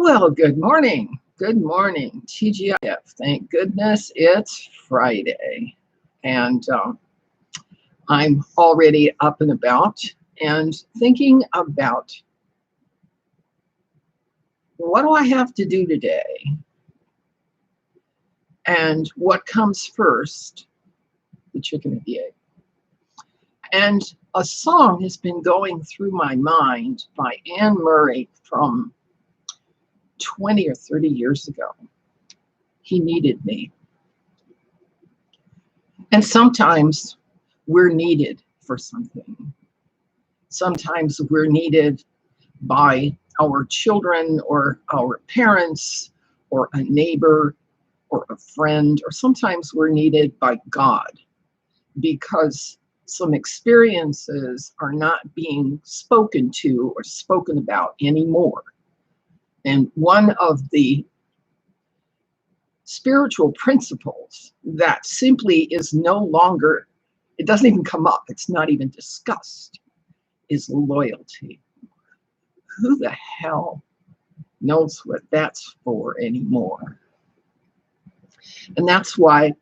Well, good morning. Good morning, TGIF. Thank goodness it's Friday. And I'm already up and about and thinking about what do I have to do today? And what comes first, the chicken or the egg? And a song has been going through my mind by Anne Murray from 20 or 30 years ago. He needed me. And sometimes we're needed for something. Sometimes we're needed by our children or our parents or a neighbor or a friend, or sometimes we're needed by God because some experiences are not being spoken to or spoken about anymore. And one of the spiritual principles that simply is no longer, it doesn't even come up, it's not even discussed, is loyalty. Who the hell knows what that's for anymore? And that's why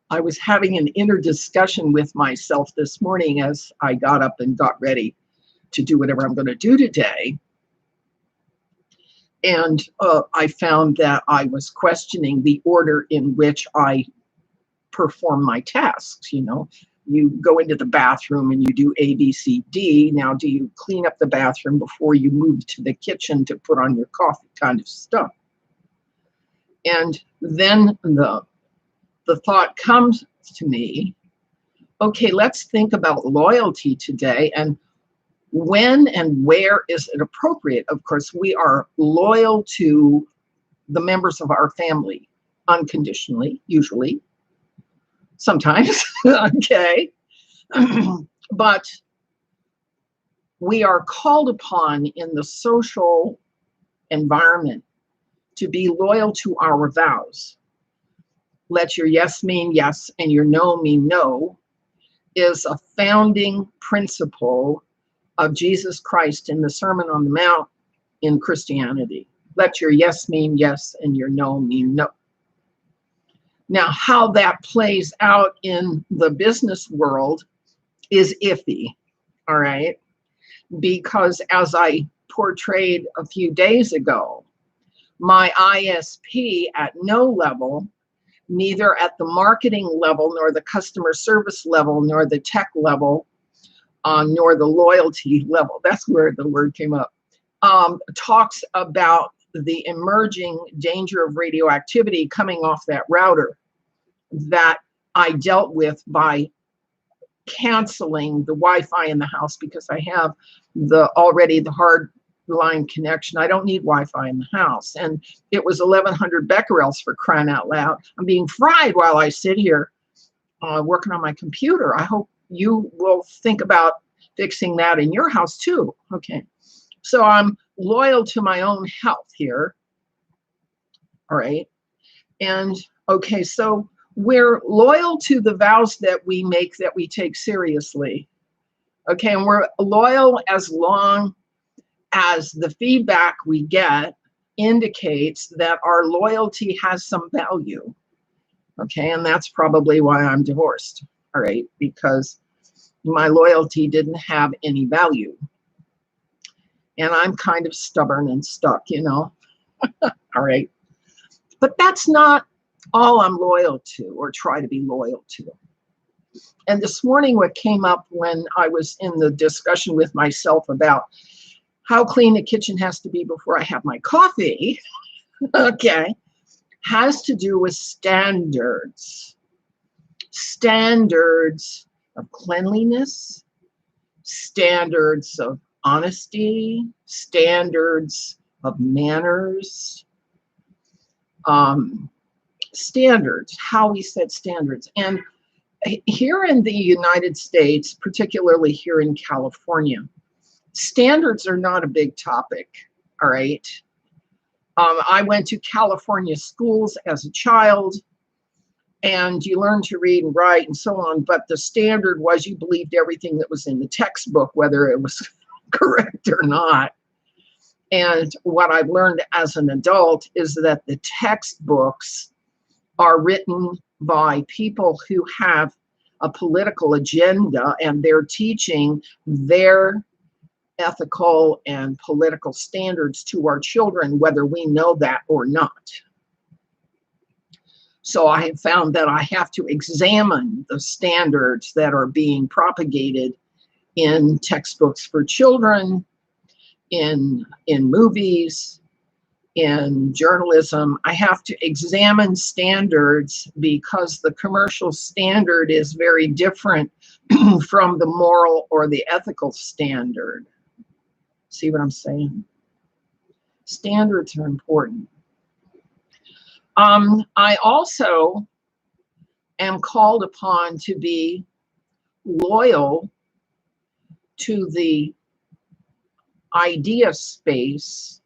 I was having an inner discussion with myself this morning as I got up and got ready to do whatever I'm going to do today. And I found that I was questioning the order in which I perform my tasks. You know, you go into the bathroom and you do A, B, C, D. Now, do you clean up the bathroom before you move to the kitchen to put on your coffee, kind of stuff? And then the thought comes to me, okay, let's think about loyalty today and when and where is it appropriate? Of course, we are loyal to the members of our family unconditionally, usually, sometimes, okay. But we are called upon in the social environment to be loyal to our vows. Let your yes mean yes and your no mean no is a founding principle of Jesus Christ in the Sermon on the Mount in Christianity. Let your yes mean yes and your no mean no. Now, how that plays out in the business world is iffy, all right? Because as I portrayed a few days ago, my ISP at no level, neither at the marketing level, nor the customer service level, nor the tech level, nor the loyalty level, that's where the word came up, talks about the emerging danger of radioactivity coming off that router that I dealt with by canceling the Wi-Fi in the house because I have already the hard line connection. I don't need Wi-Fi in the house. And it was 1100 becquerels, for crying out loud. I'm being fried while I sit here working on my computer. I hope you will think about fixing that in your house too. Okay. So I'm loyal to my own health here. All right. And okay, so we're loyal to the vows that we make, that we take seriously. Okay. And we're loyal as long as the feedback we get indicates that our loyalty has some value. Okay. And that's probably why I'm divorced. All right. Because my loyalty didn't have any value. And I'm kind of stubborn and stuck, you know. All right. But that's not all I'm loyal to or try to be loyal to. And this morning, what came up when I was in the discussion with myself about how clean the kitchen has to be before I have my coffee, okay, has to do with standards. Standards of cleanliness, standards of honesty, standards of manners, standards, how we set standards. And here in the United States, particularly here in California, standards are not a big topic, all right? I went to California schools as a child, and you learn to read and write and so on, but the standard was you believed everything that was in the textbook, whether it was correct or not. And what I've learned as an adult is that the textbooks are written by people who have a political agenda, and they're teaching their ethical and political standards to our children, whether we know that or not. So I have found that I have to examine the standards that are being propagated in textbooks for children, in movies, in journalism. I have to examine standards because the commercial standard is very different from the moral or the ethical standard. See what I'm saying? Standards are important. I also am called upon to be loyal to the idea space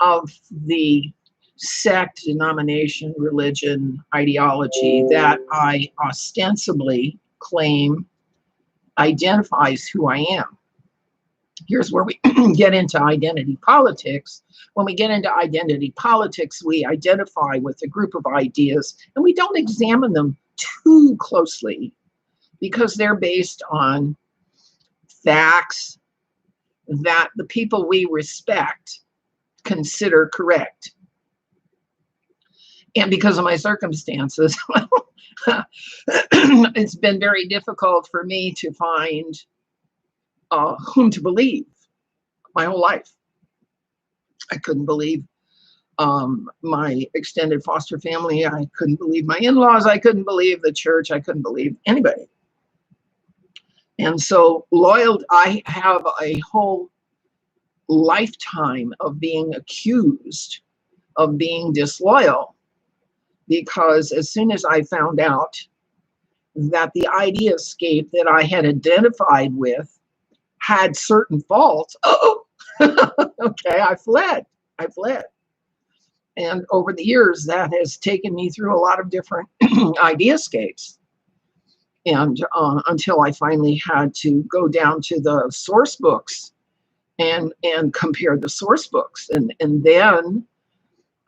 of the sect, denomination, religion, ideology that I ostensibly claim identifies who I am. Here's where we get into identity politics. When we get into identity politics, we identify with a group of ideas and we don't examine them too closely because they're based on facts that the people we respect consider correct. And because of my circumstances, it's been very difficult for me to find whom to believe my whole life. I couldn't believe my extended foster family. I couldn't believe my in-laws. I couldn't believe the church. I couldn't believe anybody. And so I have a whole lifetime of being accused of being disloyal, because as soon as I found out that the ideascape that I had identified with had certain faults, okay, I fled. And over the years, that has taken me through a lot of different ideascapes. And until I finally had to go down to the source books and compare the source books. And then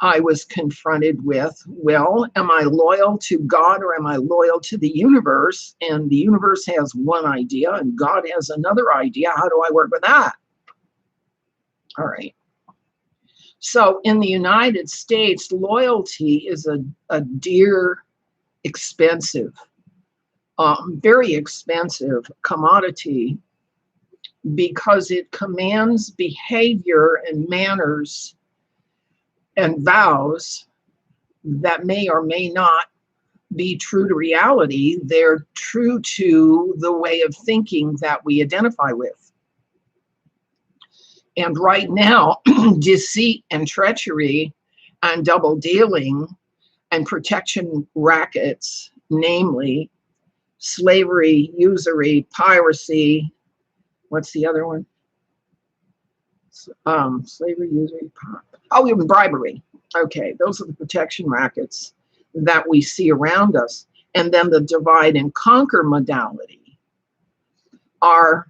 I was confronted with, well, am I loyal to God or am I loyal to the universe? And the universe has one idea and God has another idea. How do I work with that? All right. So in the United States, loyalty is a dear, expensive, very expensive commodity because it commands behavior and manners and vows that may or may not be true to reality. They're true to the way of thinking that we identify with. And right now, deceit and treachery and double dealing and protection rackets, namely slavery, usury, piracy. What's the other one? Slavery, usury, even bribery. Okay, those are the protection rackets that we see around us. And then the divide and conquer modality are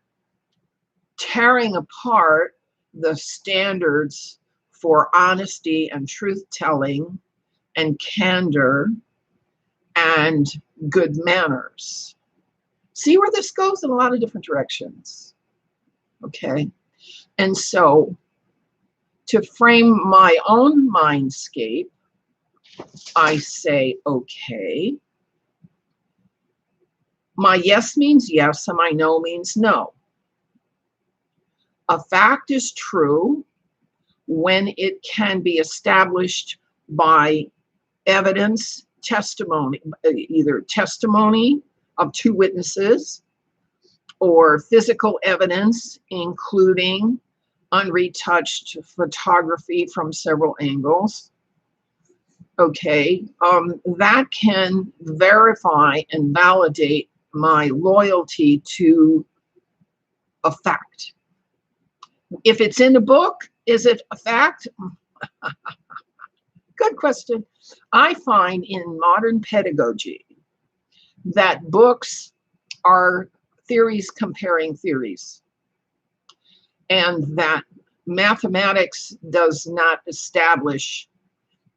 tearing apart the standards for honesty and truth-telling and candor and good manners. See where this goes in a lot of different directions. Okay. And so to frame my own mindscape, I say, okay, my yes means yes and my no means no. A fact is true when it can be established by evidence, testimony, either testimony of two witnesses or physical evidence, including unretouched photography from several angles. Okay, that can verify and validate my loyalty to a fact. If it's in the book, is it a fact? Good question. I find in modern pedagogy that books are theories comparing theories, and that Mathematics does not establish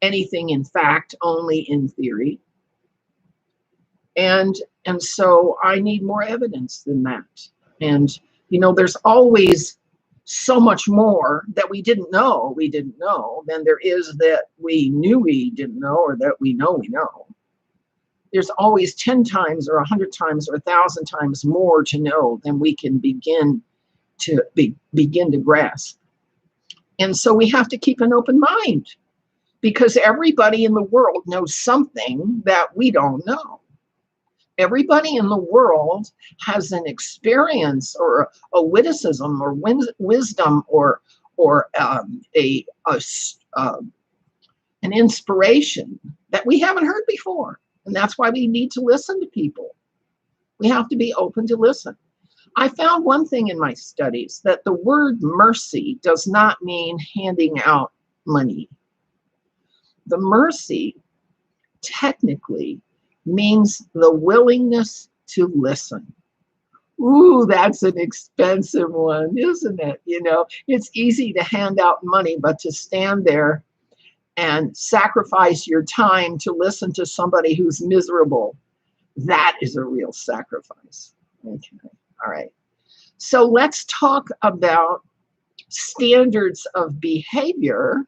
anything in fact, only in theory. And so I need more evidence than that. And, you know, there's always so much more that we didn't know than there is that we knew we didn't know, or that we know we know. There's always 10 times or 100 times or 1,000 times more to know than we can begin to grasp. And so we have to keep an open mind, because everybody in the world knows something that we don't know. Everybody in the world has an experience or a witticism or wisdom or an inspiration that we haven't heard before. And that's why we need to listen to people. We have to be open to listen. I found one thing in my studies, that the word mercy does not mean handing out money. The mercy technically means the willingness to listen. Ooh, that's an expensive one, isn't it? You know, it's easy to hand out money, but to stand there and sacrifice your time to listen to somebody who's miserable, that is a real sacrifice. Okay, all right. So let's talk about standards of behavior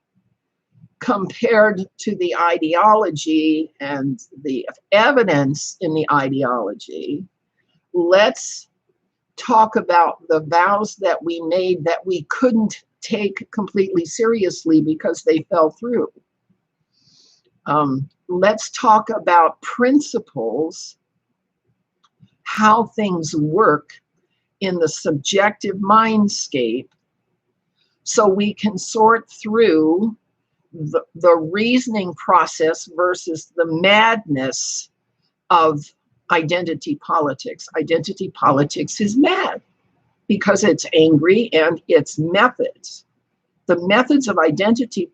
compared to the ideology and the evidence in the ideology. Let's talk about the vows that we made that we couldn't take completely seriously because they fell through. Let's talk about principles, how things work in the subjective mindscape, so we can sort through the reasoning process versus the madness of identity politics. Identity politics is mad because it's angry, and its methods. The methods of identity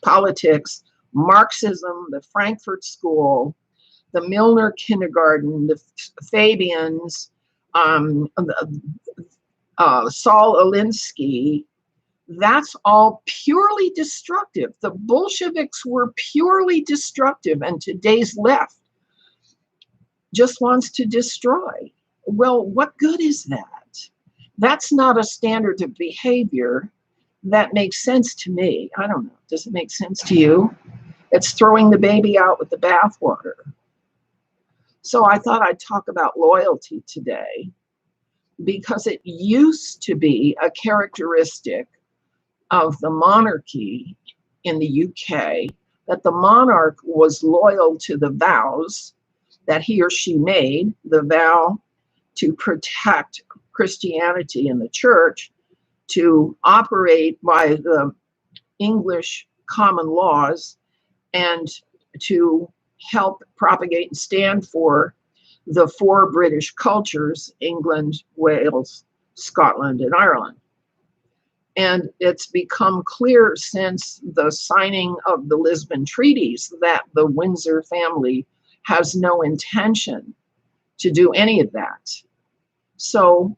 politics, Marxism, the Frankfurt School, the Milner Kindergarten, the Fabians, Saul Alinsky, that's all purely destructive. The Bolsheviks were purely destructive, and today's left just wants to destroy. Well, what good is that? That's not a standard of behavior that makes sense to me. I don't know. Does it make sense to you? It's throwing the baby out with the bathwater. So I thought I'd talk about loyalty today, because it used to be a characteristic of the monarchy in the UK, that the monarch was loyal to the vows that he or she made, the vow to protect Christianity in the church, to operate by the English common laws, and to help propagate and stand for the 4 British cultures: England, Wales, Scotland, and Ireland. And it's become clear since the signing of the Lisbon treaties that the Windsor family has no intention to do any of that. So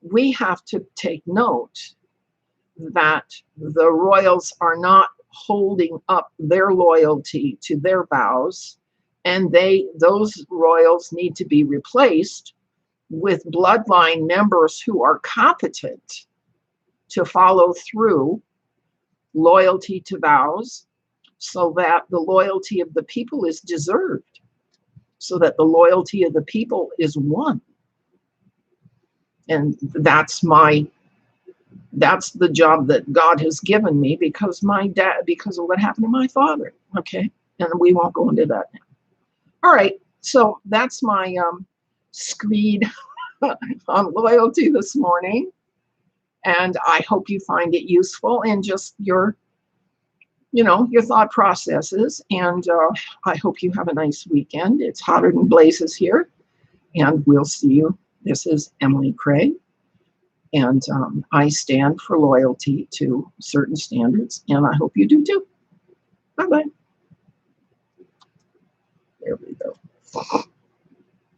we have to take note that the royals are not holding up their loyalty to their vows, and those royals need to be replaced with bloodline members who are competent to follow through loyalty to vows, so that the loyalty of the people is deserved, so that the loyalty of the people is won. And that's the job that God has given me, because because of what happened to my father. Okay, and we won't go into that now. All right, so that's my screed on loyalty this morning. And I hope you find it useful in just your thought processes. And I hope you have a nice weekend. It's hotter than blazes here. And we'll see you. This is Emily Craig. And I stand for loyalty to certain standards. And I hope you do too. Bye-bye. There we go.